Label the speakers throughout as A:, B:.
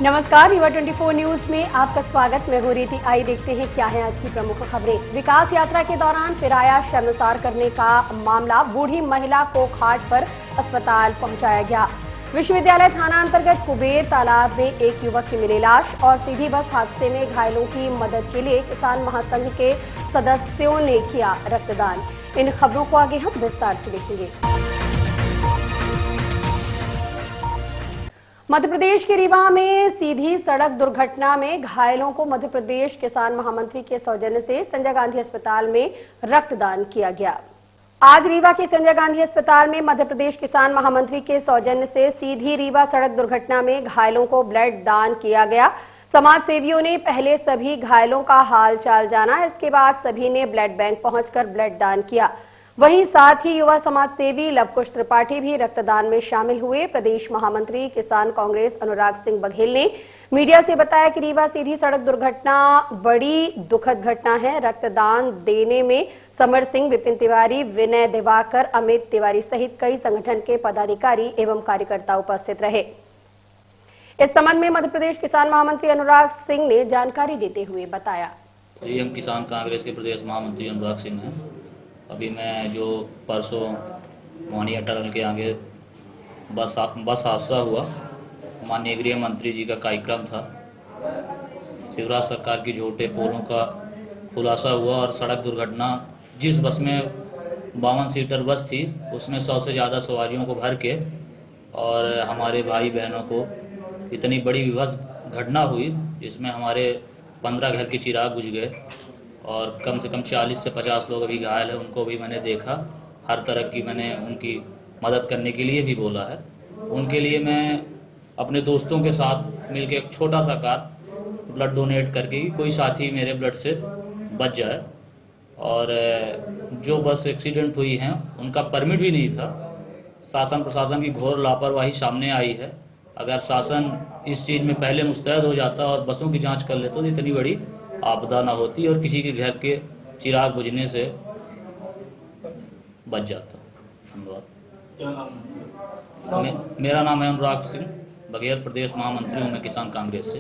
A: नमस्कार, रीवा 24 न्यूज में आपका स्वागत। मैं हूं रीति। आई देखते हैं क्या है आज की प्रमुख खबरें। विकास यात्रा के दौरान फिराया शर्मसार करने का मामला, बूढ़ी महिला को खाट पर अस्पताल पहुंचाया गया। विश्वविद्यालय थाना अंतर्गत कुबेर तालाब में एक युवक की मिली लाश और सीधी बस हादसे में घायलों की मदद के लिए किसान महासंघ के सदस्यों ने किया रक्तदान। इन खबरों को आगे हम विस्तार से देखेंगे। मध्य प्रदेश के रीवा में सीधी सड़क दुर्घटना में घायलों को मध्य प्रदेश किसान महामंत्री के सौजन्य से संजय गांधी अस्पताल में रक्तदान किया गया। आज रीवा के संजय गांधी अस्पताल में मध्य प्रदेश किसान महामंत्री के सौजन्य से सीधी रीवा सड़क दुर्घटना में घायलों को ब्लड दान किया गया। समाज सेवियों ने पहले सभी घायलों का हाल चाल जाना, इसके बाद सभी ने ब्लड बैंक पहुंचकर ब्लड दान किया। वहीं साथ ही युवा समाज सेवी लवकुश त्रिपाठी भी रक्तदान में शामिल हुए। प्रदेश महामंत्री किसान कांग्रेस अनुराग सिंह बघेल ने मीडिया से बताया कि रीवा सीधी सड़क दुर्घटना बड़ी दुखद घटना है। रक्तदान देने में समर सिंह, विपिन तिवारी, विनय दिवाकर, अमित तिवारी सहित कई संगठन के पदाधिकारी एवं कार्यकर्ता उपस्थित रहे। इस संबंध में मध्य प्रदेश किसान महामंत्री अनुराग सिंह ने जानकारी देते हुए बताया।
B: जी, हम किसान कांग्रेस के प्रदेश महामंत्री अनुराग सिंह हैं। अभी मैं जो परसों मोहनिया टनल के आगे बस हादसा हुआ, माननीय गृह मंत्री जी का कार्यक्रम था। शिवराज सरकार की झूठे पोलों का खुलासा हुआ और सड़क दुर्घटना, जिस बस में 52 सीटर बस थी उसमें 100 से ज़्यादा सवारियों को भर के और हमारे भाई बहनों को इतनी बड़ी विभत्स घटना हुई जिसमें हमारे 15 घर के चिराग बुझ गए और कम से कम 40 से 50 लोग अभी घायल हैं। उनको भी मैंने देखा, हर तरह की मैंने उनकी मदद करने के लिए भी बोला है। उनके लिए मैं अपने दोस्तों के साथ मिलकर एक छोटा सा कार ब्लड डोनेट करके कोई साथी मेरे ब्लड से बच जाए। और जो बस एक्सीडेंट हुई हैं उनका परमिट भी नहीं था। शासन प्रशासन की घोर लापरवाही सामने आई है। अगर शासन इस चीज़ में पहले मुस्तैद हो जाता और बसों की जांच कर लेता तो इतनी बड़ी आपदा ना होती और किसी के घर के चिराग बुझने से बच जाता। धन्यवाद। मेरा नाम है अनुराग सिंह बघेल, प्रदेश महामंत्री हूँ मैं किसान कांग्रेस से।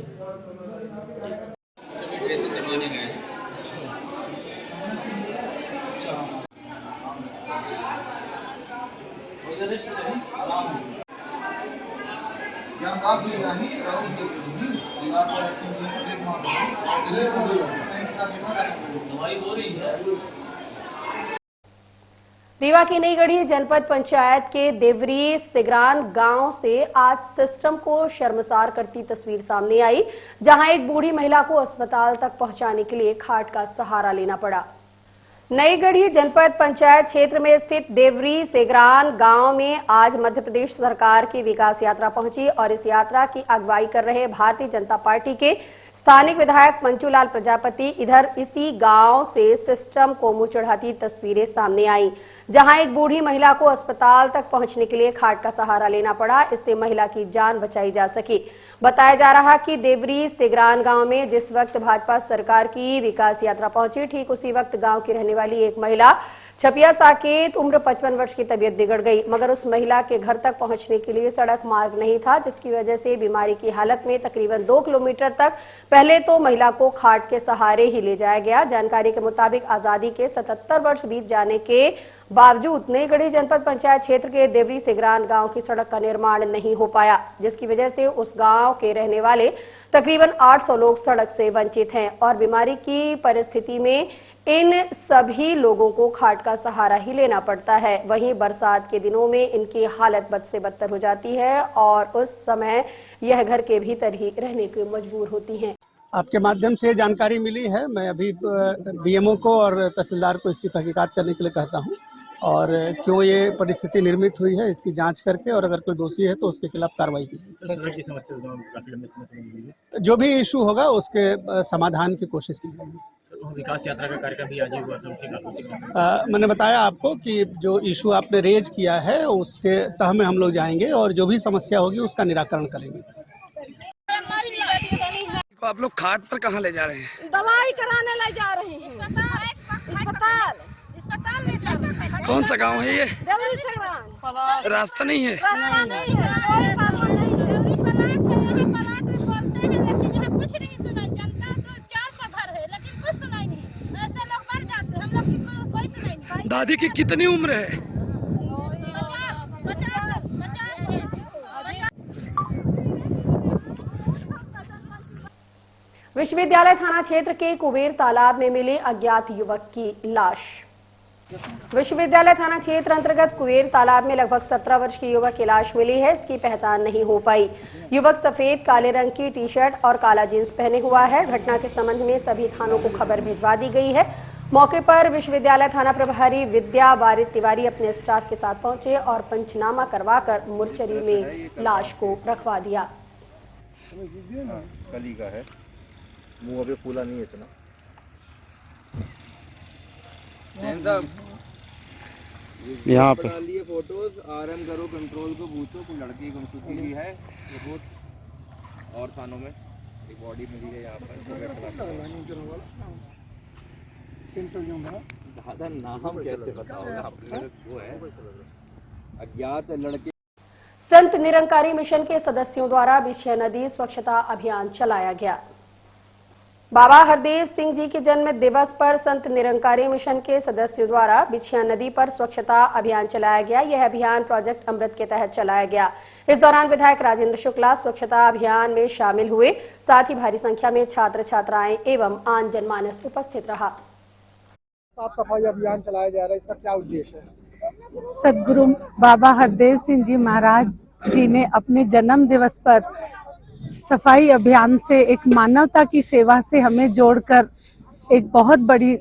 A: रीवा की नईगढ़ी जनपद पंचायत के देवरी सिगरान गांव से आज सिस्टम को शर्मसार करती तस्वीर सामने आई, जहां एक बूढ़ी महिला को अस्पताल तक पहुंचाने के लिए खाट का सहारा लेना पड़ा। नईगढ़ी जनपद पंचायत क्षेत्र में स्थित देवरी सिगरान गांव में आज मध्य प्रदेश सरकार की विकास यात्रा पहुंची और इस यात्रा की अगुवाई कर रहे भारतीय जनता पार्टी के स्थानिक विधायक मंचूलाल प्रजापति इधर इसी गांव से सिस्टम को मुंह चढ़ाती तस्वीरें सामने आई, जहां एक बूढ़ी महिला को अस्पताल तक पहुंचने के लिए खाट का सहारा लेना पड़ा। इससे महिला की जान बचाई जा सकी। बताया जा रहा कि देवरी सिगरान गांव में जिस वक्त भाजपा सरकार की विकास यात्रा पहुंची, ठीक उसी वक्त गांव की रहने वाली एक महिला छपिया साकेत उम्र 55 वर्ष की तबीयत बिगड़ गई, मगर उस महिला के घर तक पहुंचने के लिए सड़क मार्ग नहीं था, जिसकी वजह से बीमारी की हालत में तकरीबन 2 किलोमीटर तक पहले तो महिला को खाट के सहारे ही ले जाया गया। जानकारी के मुताबिक आजादी के 77 वर्ष बीत जाने के बावजूद नईगढ़ी जनपद पंचायत क्षेत्र के देवरी सिगरान गांव की सड़क का निर्माण नहीं हो पाया, जिसकी वजह से उस गांव के रहने वाले तकरीबन 800 लोग सड़क से वंचित हैं और बीमारी की परिस्थिति में इन सभी लोगों को खाट का सहारा ही लेना पड़ता है। वहीं बरसात के दिनों में इनकी हालत बद से बदतर हो जाती है और उस समय यह घर के भीतर ही रहने को मजबूर होती हैं।
C: आपके माध्यम से जानकारी मिली है। मैं अभी डीएमओ को और तहसीलदार को इसकी तहकीकात करने के लिए कहता हूं और क्यों ये परिस्थिति निर्मित हुई है इसकी जांच करके और अगर कोई दोषी है तो उसके खिलाफ कार्रवाई की जाएगी। जो भी इशू होगा उसके समाधान की कोशिश की जाएगी।
D: विकास यात्रा का कार्यक्रम भी आज ही हुआ था।
C: मैंने बताया आपको कि जो इशू आपने रेज किया है उसके तह में हम लोग जाएंगे और जो भी समस्या होगी उसका निराकरण करेंगे।
E: आप लोग खाट पर कहाँ ले जा रहे हैं?
F: दवाई कराने ले जा रहे हैं। अस्पताल
E: कौन सा गांव है ये?
F: देवरी सिगरान।
E: रास्ता नहीं है?
F: रास्ता नहीं है, कोई साधन नहीं है।
E: दादी की कितनी उम्र है?
A: विश्वविद्यालय थाना क्षेत्र के कुबेर तालाब में मिली अज्ञात युवक की लाश। विश्वविद्यालय थाना क्षेत्र अंतर्गत कुबेर तालाब में लगभग 17 वर्ष की युवक की लाश मिली है। इसकी पहचान नहीं हो पाई। युवक सफेद काले रंग की टी शर्ट और काला जींस पहने हुआ है। घटना के संबंध में सभी थानों को खबर भिजवा दी गई है। मौके पर विश्वविद्यालय थाना प्रभारी विद्या वारिद तिवारी अपने स्टाफ के साथ पहुंचे और पंचनामा करवाकर मुर्चरी में लाश को रखवा दिया।
G: कली का है, मुंह अभी फूला नहीं है इतना।
H: यहाँ पे
G: लिए फोटोज आरएम करो, कंट्रोल को पूछो, कोई लड़की गुमशुदगी की है रिपोर्ट और थानों में एक बॉडी मिली है यहाँ पर। दादा नाम कैसे बताओगे आपने? वो है अज्ञात लड़के।
A: संत निरंकारी मिशन के सदस्यों द्वारा बिछिया नदी स्वच्छता अभियान चलाया गया। बाबा हरदेव सिंह जी के जन्म दिवस पर संत निरंकारी मिशन के सदस्यों द्वारा बिछिया नदी पर स्वच्छता अभियान चलाया गया। यह अभियान प्रोजेक्ट अमृत के तहत चलाया गया। इस दौरान विधायक राजेंद्र शुक्ला स्वच्छता अभियान में शामिल हुए। साथ ही भारी संख्या में छात्र छात्राएं एवं आम जनमानस उपस्थित रहा।
C: साफ सफाई अभियान चलाया जा रहा है, इसका क्या उद्देश्य है?
I: सदगुरु बाबा हरदेव सिंह जी महाराज जी ने अपने जन्म दिवस पर सफाई अभियान से एक मानवता की सेवा से हमें जोड़कर एक बहुत बड़ी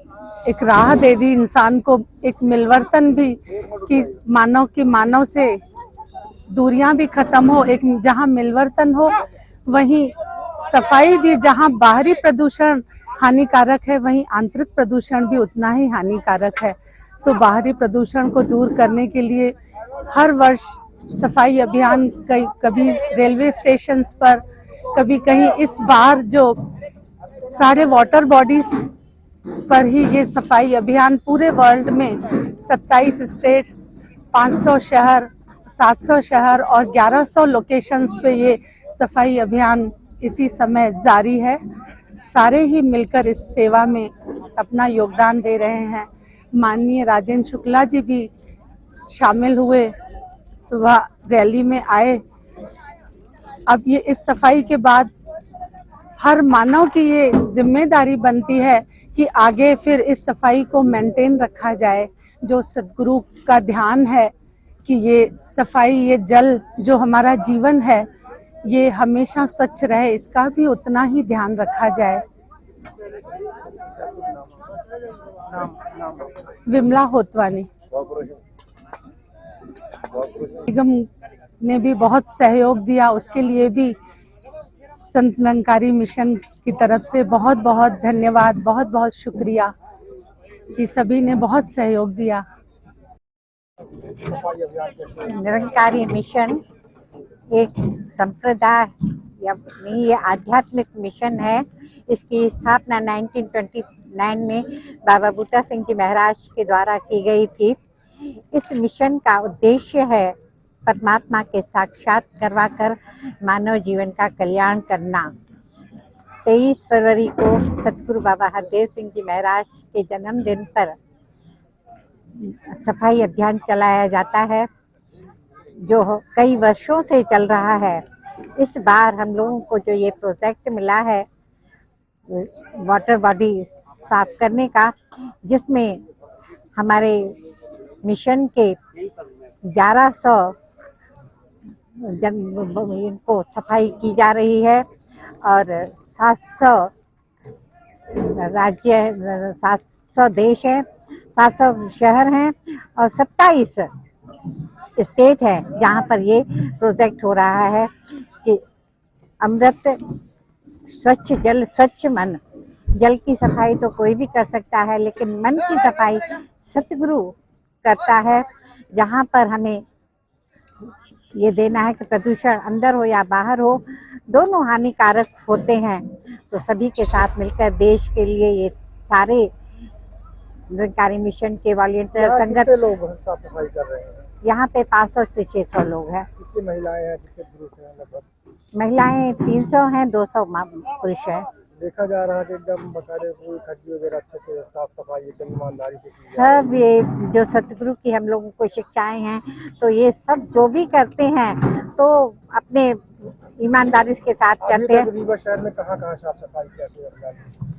I: एक राह दे दी इंसान को, एक मिलवर्तन भी कि मानव से दूरियां भी खत्म हो, एक जहां मिलवर्तन हो वहीं सफाई भी, जहां बाहरी प्रदूषण हानिकारक है वहीं आंतरिक प्रदूषण भी उतना ही हानिकारक है। तो बाहरी प्रदूषण को दूर करने के लिए हर वर्ष सफाई अभियान कभी रेलवे स्टेशन पर, कभी कहीं, इस बार जो सारे वाटर बॉडीज पर ही ये सफाई अभियान पूरे वर्ल्ड में 27 स्टेट्स, 500 शहर, 700 शहर और 1100 लोकेशंस पे ये सफाई अभियान इसी समय जारी है। सारे ही मिलकर इस सेवा में अपना योगदान दे रहे हैं। माननीय राजेंद्र शुक्ला जी भी शामिल हुए, सुबह रैली में आए। अब ये इस सफाई के बाद हर मानव की ये जिम्मेदारी बनती है कि आगे फिर इस सफाई को मेंटेन रखा जाए। जो सदगुरु का ध्यान है कि ये सफाई, ये जल जो हमारा जीवन है, ये हमेशा स्वच्छ रहे, इसका भी उतना ही ध्यान रखा जाए। विमला होतवानी। निगम ने भी बहुत सहयोग दिया, उसके लिए भी संत निरंकारी मिशन की तरफ से बहुत बहुत धन्यवाद, बहुत बहुत शुक्रिया कि सभी ने बहुत सहयोग दिया।
J: निरंकारी मिशन एक संप्रदाय या ये आध्यात्मिक मिशन है। इसकी स्थापना 1929 में बाबा बूटा सिंह जी महाराज के द्वारा की गई थी। इस मिशन का उद्देश्य है परमात्मा के साक्षात करवाकर मानव जीवन का कल्याण करना। 23 फरवरी को सतगुरु बाबा हरदेव सिंह जी महाराज के जन्मदिन पर सफाई अभियान चलाया जाता है, जो कई वर्षों से चल रहा है। इस बार हम लोगों को जो ये प्रोजेक्ट मिला है वाटर बॉडी साफ करने का, जिसमें हमारे मिशन के 1100 इनको सफाई की जा रही है और 700 राज्य, 700 देश है, 700 शहर हैं और 27 स्टेट है जहाँ पर ये प्रोजेक्ट हो रहा है कि अमृत, स्वच्छ जल, स्वच्छ मन। जल की सफाई तो कोई भी कर सकता है, लेकिन मन की सफाई सतगुरु करता है। जहाँ पर हमें ये देना है कि प्रदूषण अंदर हो या बाहर हो, दोनों हानिकारक होते हैं। तो सभी के साथ मिलकर देश के लिए ये सारे निरंकारी मिशन के वॉलंटियर संगत
C: लोग साफ सफाई कर रहे हैं।
J: यहाँ पे 500 से 600 लोग हैं।
C: कितनी महिलाएं हैं, कितने पुरुष हैं? लगभग
J: महिलाएं 300 हैं, 200 पुरुष हैं।
C: देखा जा रहा है कि एकदम बकायदे पूरी खज्जी वगैरह अच्छे से साफ सफाई एकदम ईमानदारी से की जा
J: सब ये जो सतगुरु की हम लोगों को शिक्षाएं हैं, तो ये सब जो भी करते हैं तो अपने ईमानदारी के साथ करते हैं।
C: रीवा शहर में कहाँ साफ सफाई कैसे अभियान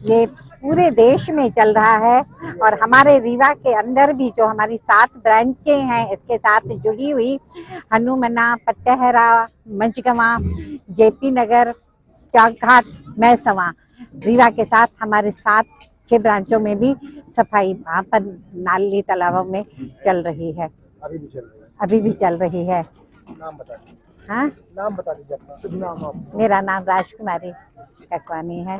J: ये पूरे देश में चल रहा है और हमारे रीवा के अंदर भी जो हमारी 7 ब्रांचें हैं इसके साथ जुड़ी हुई हनुमना, पट्टहरा, मंचगवा, जेपी नगर, चाकघाट, मैसवा, रीवा के साथ हमारे 7-6 ब्रांचों में भी सफाई वहाँ पर नाली तालाबों में चल रही है।
C: अभी भी चल रही है?
J: अभी भी चल रही है।
C: नाम बता दीजिए।
J: हाँ,
C: नाम बता दीजिए अपना। शुभ नाम आपका?
J: मेरा नाम राजकुमारी ककवानी है।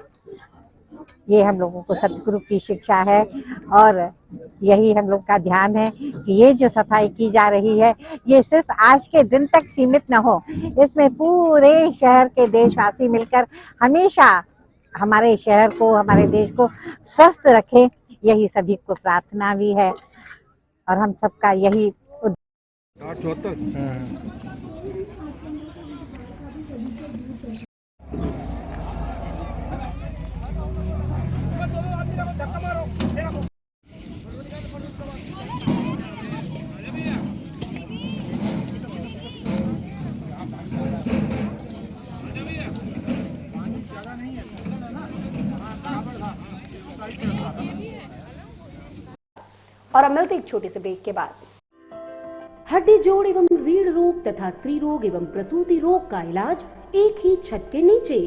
J: ये हम लोगों को सतगुरु की शिक्षा है और यही हम लोग का ध्यान है कि ये जो सफाई की जा रही है ये सिर्फ आज के दिन तक सीमित न हो, इसमें पूरे शहर के देशवासी मिलकर हमेशा हमारे शहर को, हमारे देश को स्वस्थ रखें, यही सभी को प्रार्थना भी है और हम सबका यही
A: और अब मिलते एक छोटे से ब्रेक के बाद।
K: हड्डी जोड़ एवं रीढ़ रोग तथा स्त्री रोग एवं प्रसूति रोग का इलाज एक ही छत के नीचे।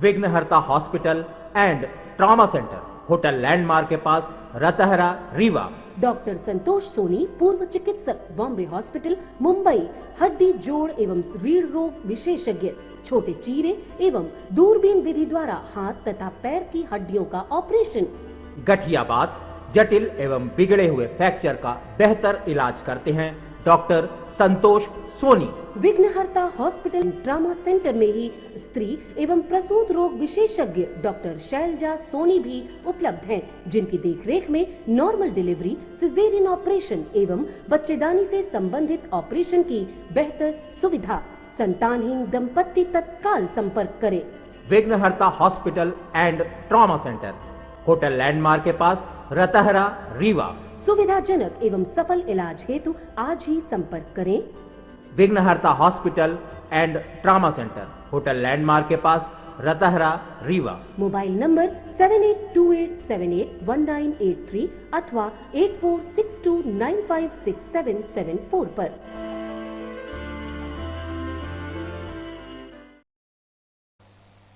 L: विघ्नहर्ता hospital and trauma centre, hotel landmark के पास, रतहरा, रीवा।
K: डॉक्टर संतोष सोनी, पूर्व चिकित्सक, बॉम्बे हॉस्पिटल, मुंबई। हड्डी जोड़ एवं रीढ़ रोग विशेषज्ञ, छोटे चीरे एवं दूरबीन विधि द्वारा हाथ तथा पैर की हड्डियों का ऑपरेशन।
L: गठियाबात, जटिल एवं बिगड़े हुए फ्रैक्चर का बेहतर इलाज करते हैं डॉक्टर संतोष सोनी।
K: विघ्नहर्ता हॉस्पिटल ट्रॉमा सेंटर में ही स्त्री एवं प्रसूत रोग विशेषज्ञ डॉक्टर शैलजा सोनी भी उपलब्ध हैं, जिनकी देखरेख में नॉर्मल डिलीवरी, सिजेरियन ऑपरेशन एवं बच्चेदानी से संबंधित ऑपरेशन की बेहतर सुविधा। संतानहीन दंपत्ति तत्काल संपर्क करें।
L: विघ्नहर्ता hospital and trauma centre, hotel landmark के पास, रतहरा, रीवा।
K: सुविधाजनक एवं सफल इलाज हेतु आज ही संपर्क करें।
L: विघ्नहर्ता hospital and trauma centre, hotel landmark के पास, रतहरा, रीवा।
K: मोबाइल नंबर 7828781983 अथवा 8462956774 पर।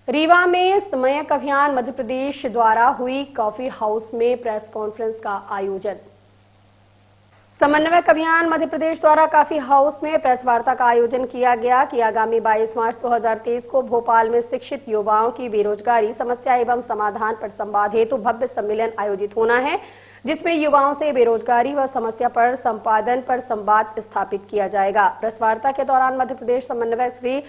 A: रीवा में समयक अभियान मध्य प्रदेश द्वारा हुई कॉफी हाउस में प्रेस कॉन्फ्रेंस का आयोजन। समन्वयक अभियान मध्य प्रदेश द्वारा कॉफी हाउस में प्रेस वार्ता का आयोजन किया गया कि आगामी 22 मार्च 2023 को भोपाल में शिक्षित युवाओं की बेरोजगारी समस्या एवं समाधान पर संवाद हेतु भव्य सम्मेलन आयोजित होना है, जिसमें युवाओं से बेरोजगारी व समस्या पर संपादन पर संवाद स्थापित किया जाएगा। प्रेस वार्ता के दौरान मध्य प्रदेश समन्वयक श्री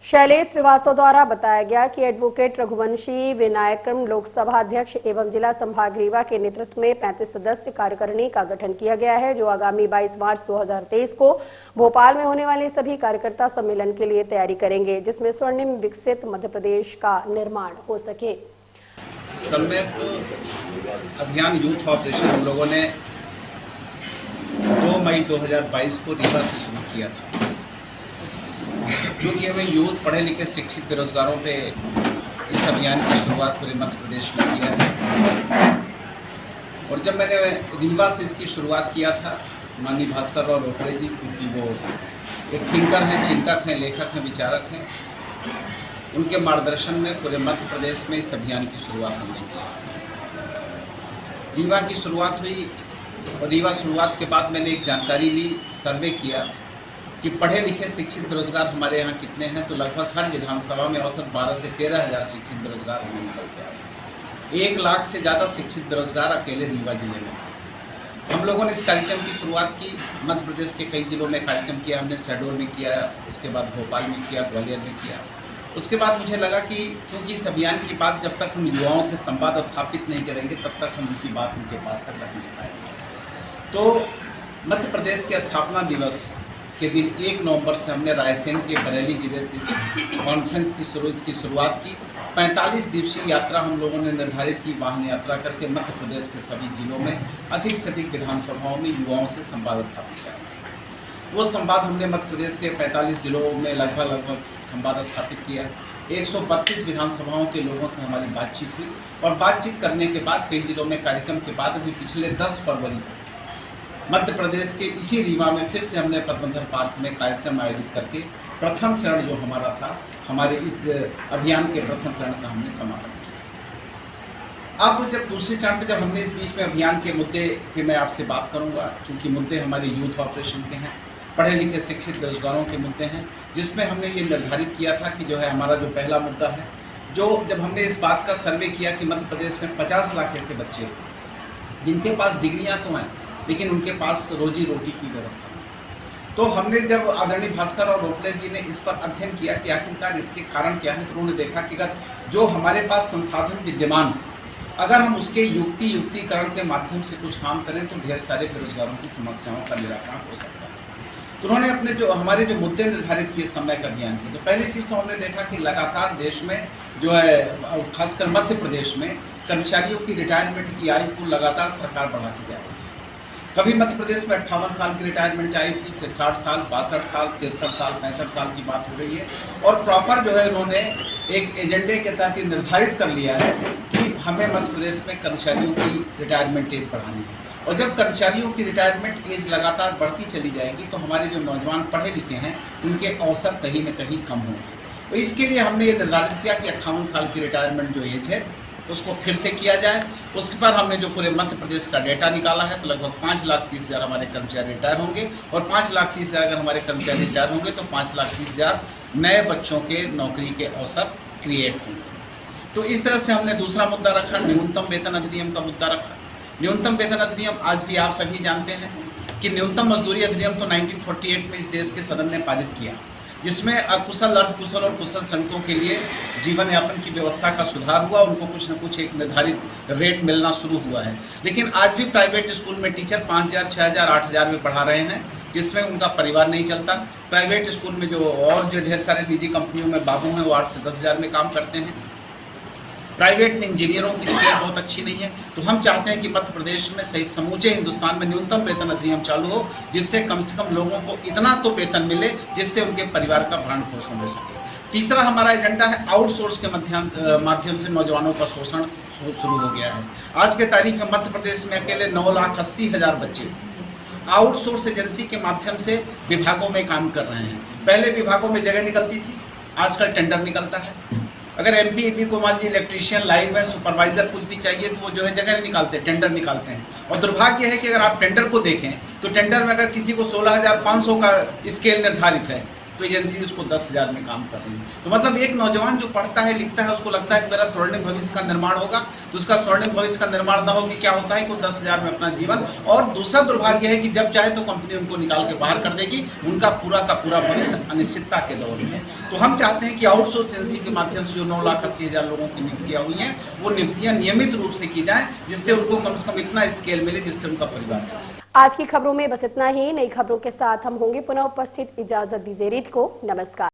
A: शैलेश श्रीवास्तव द्वारा बताया गया कि एडवोकेट रघुवंशी विनायकम लोकसभा अध्यक्ष एवं जिला संभाग रीवा के नेतृत्व में 35 सदस्य कार्यकारिणी का गठन किया गया है, जो आगामी 22 मार्च 2023 को भोपाल में होने वाले सभी कार्यकर्ता सम्मेलन के लिए तैयारी करेंगे, जिसमें स्वर्णिम विकसित मध्य प्रदेश का निर्माण हो सके।
M: सम्यक अभियान यूथ ऑपरेशन हम लोगों ने 2 मई 2022 को रीवा से शुरू किया था, जो कि हमें यूथ पढ़े लिखे शिक्षित बेरोजगारों पे इस अभियान की शुरुआत पूरे मध्य प्रदेश में किया है। और जब मैंने रीवा से इसकी शुरुआत किया था, माननीय भास्कर राव रोकड़े जी, क्योंकि वो एक थिंकर हैं, चिंतक हैं, लेखक हैं, विचारक हैं, उनके मार्गदर्शन में पूरे मध्य प्रदेश में इस अभियान की शुरुआत हमने की। रीवा की शुरुआत हुई और रीवा शुरुआत के बाद मैंने एक जानकारी ली, सर्वे किया कि पढ़े लिखे शिक्षित बेरोजगार हमारे यहाँ कितने हैं, तो लगभग हर विधानसभा में औसत 12 से 13 हज़ार शिक्षित बेरोजगार हमें निकल के आए। 1 लाख से ज़्यादा शिक्षित बेरोजगार अकेले रीवा जिले में। हम लोगों ने इस कार्यक्रम की शुरुआत की, मध्य प्रदेश के कई जिलों में कार्यक्रम किया, हमने शहडोल में किया, उसके बाद भोपाल में किया, ग्वालियर में किया। उसके बाद मुझे लगा कि चूँकि इस अभियान की बात जब तक हम युवाओं से संवाद स्थापित नहीं करेंगे, तब तक हम उनकी बात उनके पास तक रख नहीं पाएंगे। तो मध्य प्रदेश के स्थापना दिवस के दिन 1 नवंबर से हमने रायसेन के बरेली जिले से इस कॉन्फ्रेंस की शुरुआत की। 45 दिवसीय यात्रा हम लोगों ने निर्धारित की, वाहन यात्रा करके मध्य प्रदेश के सभी जिलों में अधिक से अधिक विधानसभाओं में युवाओं से संवाद स्थापित किया। वो संवाद हमने मध्य प्रदेश के 45 जिलों में लगभग संवाद स्थापित किया। 132 विधानसभाओं के लोगों से हमारी बातचीत हुई और बातचीत करने के बाद कई जिलों में कार्यक्रम के बाद अभी पिछले 10 फरवरी को मध्य प्रदेश के इसी रीवा में फिर से हमने पद्मधर पार्क में कार्यक्रम आयोजित करके प्रथम चरण जो हमारा था, हमारे इस अभियान के प्रथम चरण का हमने समापन किया। अब जब दूसरे चरण पे जब हमने इस बीच में अभियान के मुद्दे पे मैं आपसे बात करूंगा, क्योंकि मुद्दे हमारे यूथ ऑपरेशन के हैं, पढ़े लिखे शिक्षित बेरोजगारों के मुद्दे हैं, जिसमें हमने ये निर्धारित किया था कि जो है हमारा जो पहला मुद्दा है, जो जब हमने इस बात का सर्वे किया कि मध्य प्रदेश में 50 लाख ऐसे बच्चे जिनके पास डिग्रियां तो हैं लेकिन उनके पास रोजी रोटी की व्यवस्था नहीं, तो हमने जब आदरणीय भास्कर और रोपले जी ने इस पर अध्ययन किया कि आखिरकार इसके कारण क्या है, तो उन्होंने देखा कि अगर जो हमारे पास संसाधन विद्यमान, अगर हम उसके युक्तिकरण के माध्यम से कुछ काम करें तो ढेर सारे बेरोजगारों की समस्याओं का निराकरण हो सकता है। तो उन्होंने अपने हमारे जो मुद्दे निर्धारित किए समय का अभियान की, तो पहली चीज़ तो हमने देखा कि लगातार देश में जो है खासकर मध्य प्रदेश में कर्मचारियों की रिटायरमेंट की आयु को लगातार सरकार बढ़ाती जा रही है। कभी मध्य प्रदेश में 58 साल की रिटायरमेंट आई थी, फिर 60 साल, 62 साल, 63 साल, 65 साल की बात हो रही है और प्रॉपर जो है उन्होंने एक एजेंडे के तहत निर्धारित कर लिया है कि हमें मध्य प्रदेश में कर्मचारियों की रिटायरमेंट एज बढ़ानी है। और जब कर्मचारियों की रिटायरमेंट एज लगातार बढ़ती चली जाएगी तो हमारे जो नौजवान पढ़े लिखे हैं उनके अवसर कहीं न कहीं कम होंगे। तो इसके लिए हमने ये निर्धारित किया कि 58 साल की रिटायरमेंट जो एज है उसको फिर से किया जाए। उसके पर हमने जो पूरे मध्य प्रदेश का डेटा निकाला है तो लगभग 5,30,000 हमारे कर्मचारी रिटायर होंगे और 5,30,000 अगर हमारे कर्मचारी रिटायर होंगे तो 5,30,000 नए बच्चों के नौकरी के अवसर क्रिएट होंगे। तो इस तरह से हमने दूसरा मुद्दा रखा, न्यूनतम वेतन अधिनियम का मुद्दा रखा। न्यूनतम वेतन अधिनियम आज भी आप सभी जानते हैं कि न्यूनतम मजदूरी अधिनियम तो 1948 में इस देश के सदन ने पारित किया, जिसमें अकुशल, अर्धकुशल और कुशल श्रमिकों के लिए जीवन यापन की व्यवस्था का सुधार हुआ, उनको कुछ न कुछ एक निर्धारित रेट मिलना शुरू हुआ है। लेकिन आज भी प्राइवेट स्कूल में टीचर 5,000, 6,000, 8,000 में पढ़ा रहे हैं, जिसमें उनका परिवार नहीं चलता। प्राइवेट स्कूल में जो ढेर सारे निजी कंपनियों में बाबू हैं वो 8 से 10,000 में काम करते हैं। प्राइवेट इंजीनियरों की स्केल बहुत अच्छी नहीं है। तो हम चाहते हैं कि मध्य प्रदेश में सहित समूचे हिंदुस्तान में न्यूनतम वेतन अधिनियम चालू हो, जिससे कम से कम लोगों को इतना तो वेतन मिले जिससे उनके परिवार का भरण पोषण हो सके। तीसरा हमारा एजेंडा है आउटसोर्स के माध्यम से नौजवानों का शोषण शुरू हो गया है। आज के तारीख में मध्य प्रदेश में अकेले 9,80,000 बच्चे आउटसोर्स एजेंसी के माध्यम से विभागों में काम कर रहे हैं। पहले विभागों में जगह निकलती थी, आजकल टेंडर निकलता है। अगर एमपी को मान लीजिए इलेक्ट्रीशियन, लाइन में सुपरवाइजर कुछ भी चाहिए तो वो जो है जगह निकालते हैं, टेंडर निकालते हैं। और दुर्भाग्य है कि अगर आप टेंडर को देखें तो टेंडर में अगर किसी को 16,500 का स्केल निर्धारित है तो एजेंसी उसको 10,000 में काम कर रही है। तो मतलब एक नौजवान जो पढ़ता है, लिखता है, उसको लगता है कि मेरा स्वर्णिम भविष्य का निर्माण होगा, तो उसका स्वर्णिम भविष्य का निर्माण न हो कि क्या होता है कि वो 10,000 में अपना जीवन, और दूसरा दुर्भाग्य है कि जब चाहे तो कंपनी उनको निकाल के बाहर कर देगी, उनका पूरा का पूरा भविष्य अनिश्चितता के दौर में है। तो हम चाहते हैं कि आउटसोर्स एजेंसी के माध्यम से जो 9,80,000 लोगों की नियुक्तियां हुई हैं वो नियुक्तियां नियमित रूप से की जाएं, जिससे उनको कम से कम इतना स्केल मिले जिससे उनका परिवार चल सके।
A: आज की खबरों में बस इतना ही। नई खबरों के साथ हम होंगे पुनः उपस्थित। इजाजत दीजिए रीत को। नमस्कार।